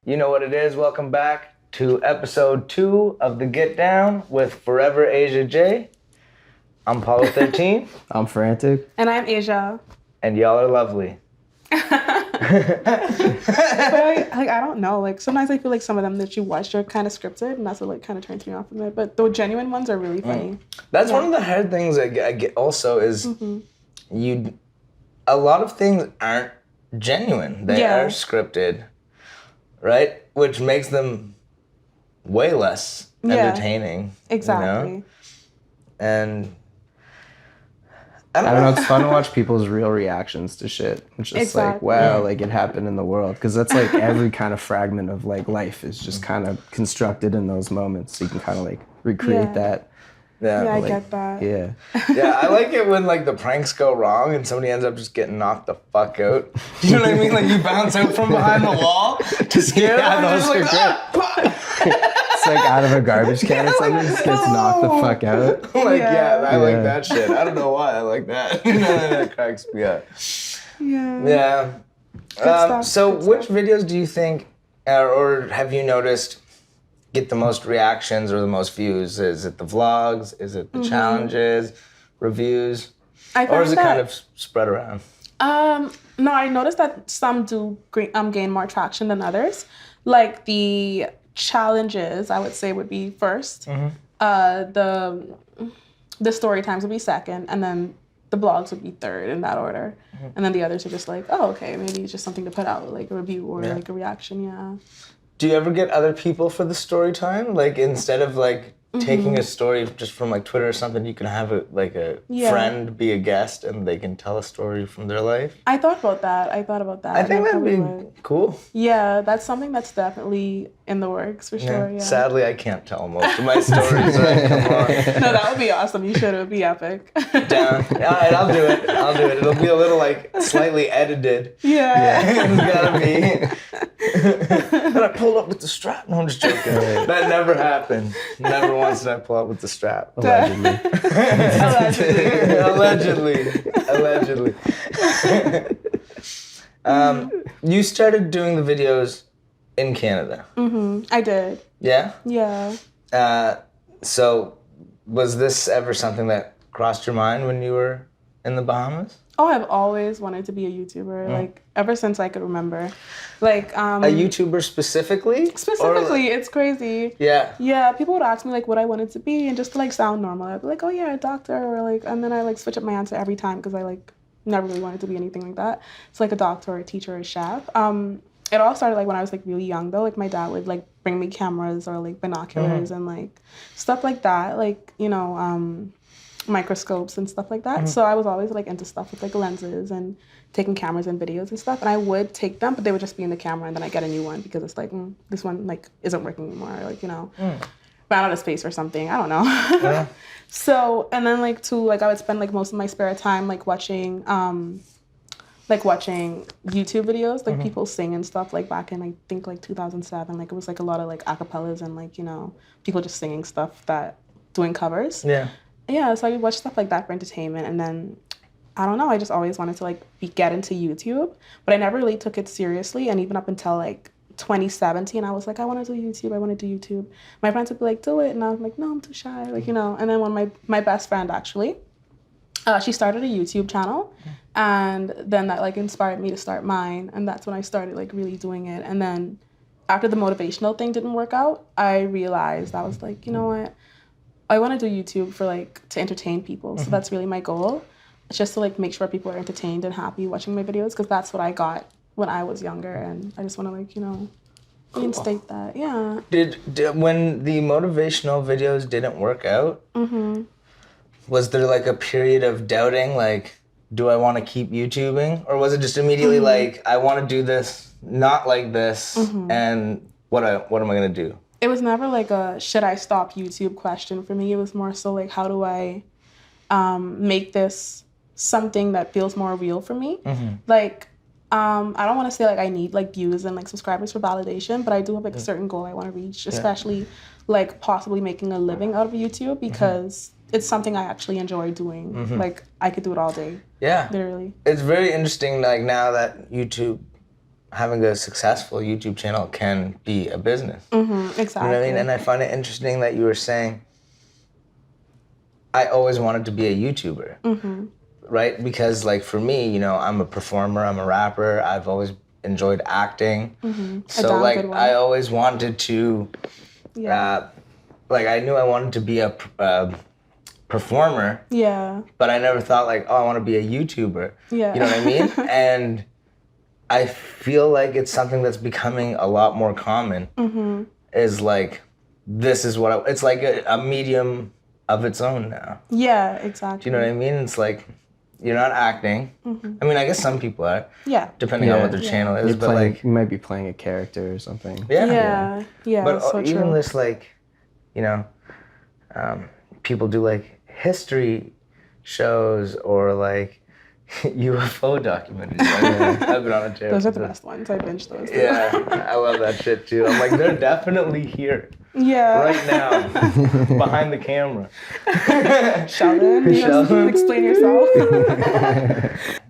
You know what it is. Welcome back to episode 2 of the Get Down with Forever Asia J. I'm Paulo 13. I'm Frantic. And I'm Asia. And y'all are lovely. But I don't know. Like sometimes I feel like some of them that you watch are kind of scripted, and that's what like kind of turns me off from it. But the genuine ones are really funny. That's one of the hard things I get also is a lot of things aren't genuine. They are scripted, right? Which makes them way less entertaining. Exactly. You know? And I don't know, it's fun to watch people's real reactions to shit. It's just like, wow, like it happened in the world. Because that's like every kind of fragment of like life is just kind of constructed in those moments. So you can kind of like recreate that. Yeah, I like, get that. Yeah. Yeah, I like it when like the pranks go wrong and somebody ends up just getting knocked the fuck out. Do you know what I mean? Like you bounce out from behind the wall to scare them. those It's like, are good. It's like out of a garbage can or something, just gets knocked the fuck out. Like, I like that shit. I don't know why I like that. That cracks me up. Yeah. Yeah. So which videos do you think, or have you noticed, get the most reactions or the most views? Is it the vlogs? Is it the challenges, reviews? Or is it kind of spread around? No, I noticed that some do gain more traction than others. Like the challenges, I would say would be first. The story times would be second, and then the blogs would be third in that order. And then the others are just like, oh, okay, maybe it's just something to put out, like a review or like a reaction, Do you ever get other people for the story time? Like instead of like taking a story just from like Twitter or something, you can have a friend be a guest and they can tell a story from their life? I thought about that. I think that'd be cool. Yeah, that's something that's definitely in the works for sure. Yeah. Sadly, I can't tell most of my stories. Right? Come on. No, that would be awesome. You should. It would be epic. Down. All right, I'll do it. It'll be a little like slightly edited. Yeah. It's gotta be. And I pulled up with the strap. No, I'm just joking. That never happened. Never once did I pull up with the strap. Allegedly. Allegedly. You started doing the videos in Canada. I did. Yeah? Yeah. So was this ever something that crossed your mind when you were in the Bahamas? Oh, I've always wanted to be a YouTuber, like ever since I could remember. Like a YouTuber specifically? Specifically, it's crazy. Yeah. Yeah, people would ask me like what I wanted to be, and just to like sound normal, I'd be like, oh yeah, a doctor, or like, and then I like switch up my answer every time because I like never really wanted to be anything like that. It's like a doctor, or a teacher, or a chef. It all started like when I was like really young though. Like my dad would like bring me cameras or like binoculars and like stuff like that. Like, you know, microscopes and stuff like that. So I was always like into stuff with like lenses and taking cameras and videos and stuff. And I would take them, but they would just be in the camera, and then I get a new one because it's like this one like isn't working anymore. Or, like, you know, ran out of space or something. I don't know. Yeah. So and then like I would spend like most of my spare time like watching YouTube videos, like people sing and stuff, like back in I think like 2007. Like it was like a lot of like acapellas and like, you know, people just singing stuff doing covers. Yeah. Yeah, so I would watch stuff like that for entertainment, and then I don't know, I just always wanted to like get into YouTube, but I never really took it seriously. And even up until like 2017, I was like, I want to do YouTube. My friends would be like, do it, and I was like, no, I'm too shy, like, you know. And then when my best friend actually, she started a YouTube channel, and then that like inspired me to start mine, and that's when I started like really doing it. And then after the motivational thing didn't work out, I realized I was like, you know what, I want to do YouTube for like to entertain people. So that's really my goal. It's just to like make sure people are entertained and happy watching my videos, because that's what I got when I was younger, and I just want to like, you know, reinstate that. Yeah. Did when the motivational videos didn't work out, was there like a period of doubting, like, do I want to keep YouTubing, or was it just immediately like, I want to do this, not like this, and what am I gonna do? It was never like a should I stop YouTube question for me. It was more so like, how do I make this something that feels more real for me? Like, I don't want to say like I need like views and like subscribers for validation, but I do have like a certain goal I want to reach, especially like possibly making a living out of YouTube, because it's something I actually enjoy doing. Like I could do it all day. Yeah. Literally. It's very interesting, like now that YouTube having a successful YouTube channel can be a business. Mm-hmm, exactly. You know what I mean? And I find it interesting that you were saying, I always wanted to be a YouTuber, right? Because like for me, you know, I'm a performer, I'm a rapper, I've always enjoyed acting. So like I always wanted to, like I knew I wanted to be a performer. Yeah. But I never thought like, oh, I want to be a YouTuber. Yeah. You know what I mean? And I feel like it's something that's becoming a lot more common. Is like, this is what it's like a medium of its own now. Yeah, exactly. Do you know what I mean? It's like, you're not acting. I mean, I guess some people are. Yeah. Depending on what their channel is. But like, you might be playing a character or something. Yeah. But so even this like, you know, people do like history shows or like UFO documentaries. I've been on a trip. Those are the best ones. I binge those. Yeah, I love that shit too. I'm like, they're definitely here. Yeah. Right now, behind the camera. Sheldon, explain yourself.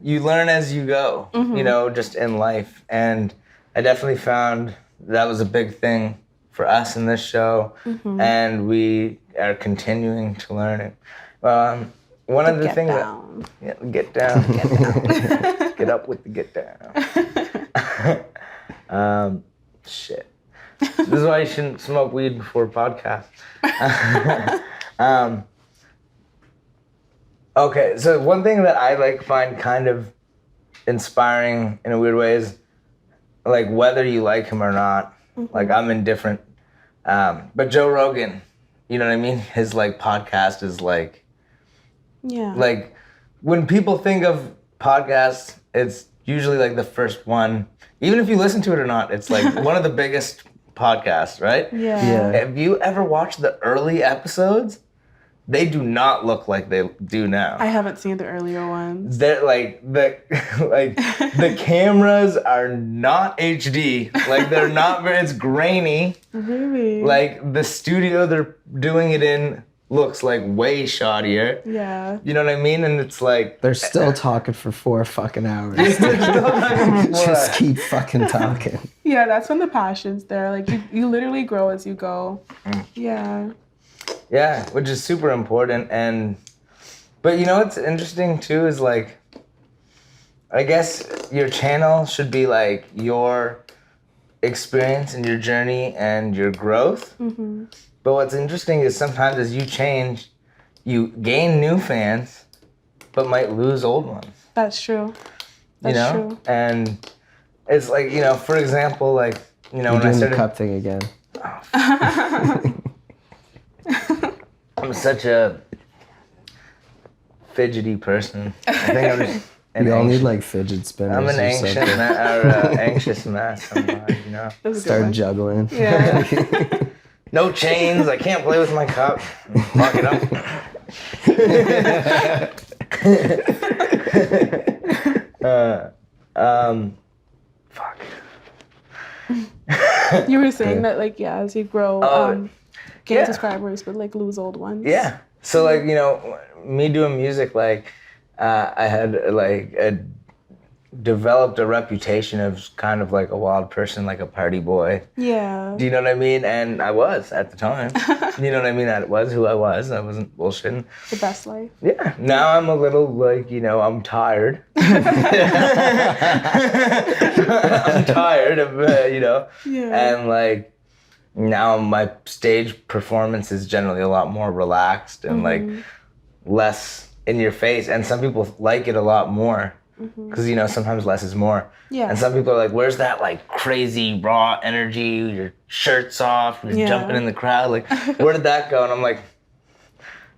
You learn as you go, you know, just in life. And I definitely found that was a big thing for us in this show. And we are continuing to learn it. One of the things that get down. Get up with the get down. Shit. This is why you shouldn't smoke weed before podcasts. Okay, so one thing that I like find kind of inspiring in a weird way is like whether you like him or not. Like I'm indifferent. But Joe Rogan, you know what I mean? His like podcast is like, like when people think of podcasts, it's usually like the first one. Even if you listen to it or not, it's like one of the biggest podcasts, right? Yeah. Have you ever watched the early episodes? They do not look like they do now. I haven't seen the earlier ones. They're like the cameras are not HD. Like they're not very. It's grainy. Really? Like the studio they're doing it in looks like way shoddier. Yeah. You know what I mean? And it's like they're still talking for 4 fucking hours. Just keep fucking talking. Yeah, that's when the passion's there. Like you literally grow as you go. Yeah. Yeah, which is super important. But you know what's interesting too is like, I guess your channel should be like your experience and your journey and your growth. But what's interesting is sometimes as you change, you gain new fans, but might lose old ones. That's true. That's true. And it's like, you know, for example, like, you know, You're when I doing started... the cup thing again. I'm such a fidgety person. I think I'm just We all need like fidget spinners. I'm an anxious mess sometimes, you know. Start juggling. Yeah. No chains. I can't play with my cup. Lock it up. Fuck. You were saying that like as you grow, gain subscribers but like lose old ones. Yeah. So like, you know, me doing music, like I had like developed a reputation of kind of like a wild person, like a party boy. Yeah. Do you know what I mean? And I was at the time. You know what I mean? That was who I was. I wasn't bullshitting. The best life. Yeah. Now I'm a little like, you know, I'm tired. I'm tired of, you know. Yeah. And like now my stage performance is generally a lot more relaxed and like less in your face. And some people like it a lot more. Because, you know, sometimes less is more. Yeah. And some people are like, where's that, like, crazy, raw energy? Your shirt's off, you're jumping in the crowd. Like, where did that go? And I'm like,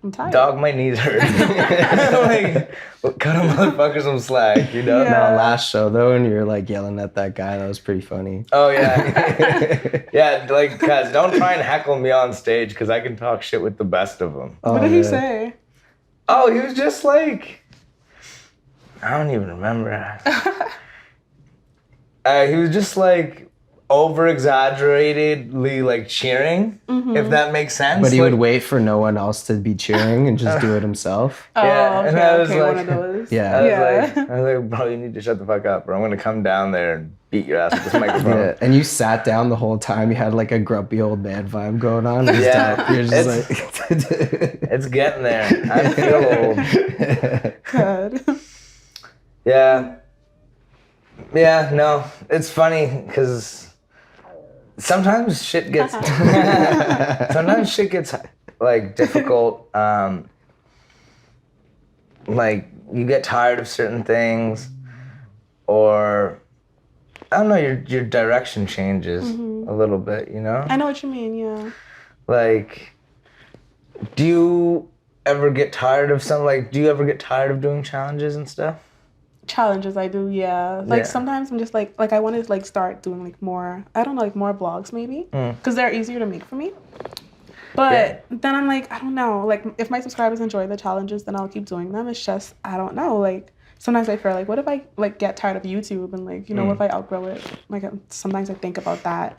I'm tired. Dog, my knees hurt. Like, cut a motherfucker some slack, you know? Yeah. No, last show, though, and you're, like, yelling at that guy. That was pretty funny. Oh, yeah. Yeah, like, guys, don't try and heckle me on stage, because I can talk shit with the best of them. What did he say? Oh, he was just like... I don't even remember. He was just like over-exaggeratedly like cheering, if that makes sense. But he like, would wait for no one else to be cheering and just do it himself. Oh, yeah, okay, and I was okay, like, one of those. was. Yeah. I was like, bro, you need to shut the fuck up, or I'm gonna come down there and beat your ass with this microphone. Yeah. And you sat down the whole time. You had like a grumpy old man vibe going on. Yeah. You're just like, It's getting there. I feel old. Good. Yeah. Yeah, no, it's funny because sometimes shit gets like difficult. Like you get tired of certain things, or I don't know, your direction changes a little bit, you know? I know what you mean, yeah. Like, do you ever get tired of do you ever get tired of doing challenges and stuff? Challenges, I do, yeah. Like Yeah. sometimes I'm just like I want to like start doing like more, I don't know, like more vlogs maybe, because they're easier to make for me. But then I'm like, I don't know, like if my subscribers enjoy the challenges, then I'll keep doing them. It's just, I don't know, like sometimes I feel like, what if I like get tired of YouTube and like, you know, what if I outgrow it? Like sometimes I think about that.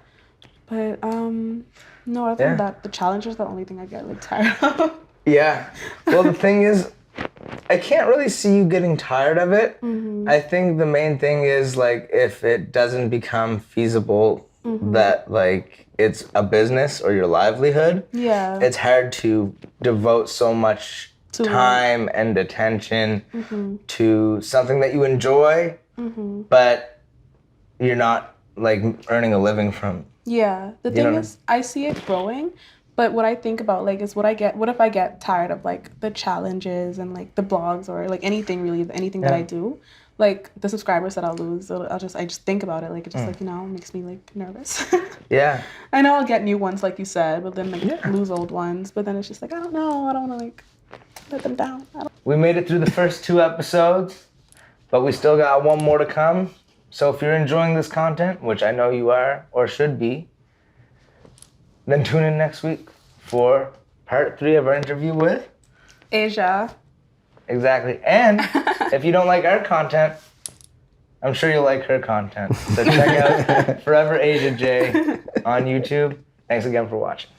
But no, other than that, the challenges are the only thing I get like tired of. Yeah. Well, the thing is, I can't really see you getting tired of it. I think the main thing is like if it doesn't become feasible that like it's a business or your livelihood, Yeah. it's hard to devote so much time and attention to something that you enjoy, but you're not like earning a living from. Yeah. The thing is, I see it growing. But what I think about like is what if I get tired of like the challenges and like the blogs or like anything really, anything that I do, like the subscribers that I'll lose, I just think about it, like it just like, you know, makes me like nervous. Yeah. I know I'll get new ones like you said, but then like lose old ones, but then it's just like, I don't know, I don't want to like let them down. We made it through the first 2 episodes, but we still got 1 more to come. So if you're enjoying this content, which I know you are or should be, then tune in next week for part 3 of our interview with Asia. Exactly. And if you don't like our content, I'm sure you'll like her content. So check out Forever Asia J on YouTube. Thanks again for watching.